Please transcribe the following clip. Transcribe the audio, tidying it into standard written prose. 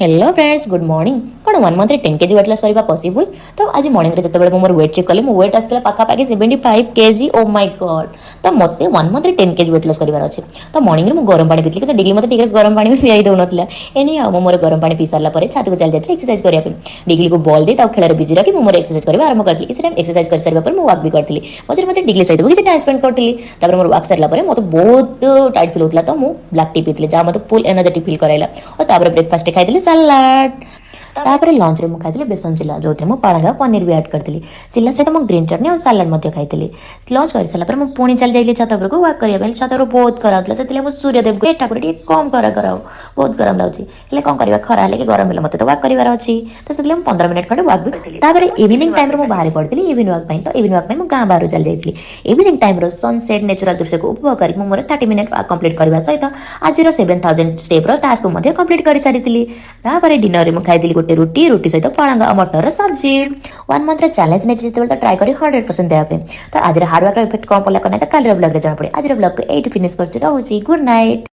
Hello friends good morning कौन 1 month 10 kg weight loss करबा possible. तो आज मॉर्निंग रे जते बेले मोर वेट चेक कले मो वेट आस्तला पाखा पाखी 75 kg। Oh my God. तो मते 1 मंथ 10 kg वेट लॉस करबार अछि। तो मॉर्निंग रे मो गरम पानी पितली। तो डेली मते टिके गरम पानी पियाई दउ नतला एनी आ मोर गरम पानी पी सारला परे छात को चल जातली एक्सरसाइज करिया पे। डिग्ली को बॉल दे ता खेला रे बिजी रखी मोर एक्सरसाइज करबा आरंभ करतली। किछ टाइम एक्सरसाइज कर सारबा पर मो वॉक भी करतली। मझे मते डिग्ली सहित किछ टाइम स्पेंड करतली। तापर मोर वॉक सारला परे मते बहुत टाइट फील होतला। तो मो ब्लैक टी पितली जा मते फुल एनर्जेटिक फील कराइला। और तापर ब्रेकफास्ट खाइतली सलाड। तापर लंच रे मु खाइतली बेसन चिल्ला जो थे मु पालंगा पनीर भी ऐड करतली। चिल्ला सहित मु ग्रीन चटनी और सलाड मध्ये खाइतली। लंच कर साला पर मु पुणी चल जाइली छात पर को वॉक करिया बेल छात पर बहुत खरा होतला। सेतले मु सूर्यदेव को ठाकुर टी कम करा कराओ बहुत गरम लाउची ले कोन करबा खरा ले कि गरम ले मते तो वॉक करिवार अछि। तो सेतले मु 15 मिनिट खंडे वॉक भी करतली। तापर इवनिंग टाइम रे मु बाहर पड़तली इवनिंग वॉक पई। तो इवनिंग वॉक पई मु गां बाहर चल जाइतली। इवनिंग टाइम रो सनसेट नेचुरल दृश्य को उपभोग करी मु मोर 30 मिनिट वॉक कंप्लीट करबा सहित आज रो 7000 स्टेप रो टास्क मध्ये कंप्लीट करि सारितली। तापर डिनर रे मु खाइतली गोटे रोटी सहित पळंगा मटर सब्जी। 1 मंथ रे चैलेंज ने जिते तो ट्राई करी 100% देया पे। तो आज रे हार्ड वर्क रो इफेक्ट कम पड़ला कने तो काल रे ब्लॉग रे जाना पड़े। आज रे ब्लॉग को 8 फिनिश करछि रहउछि गुड नाइट।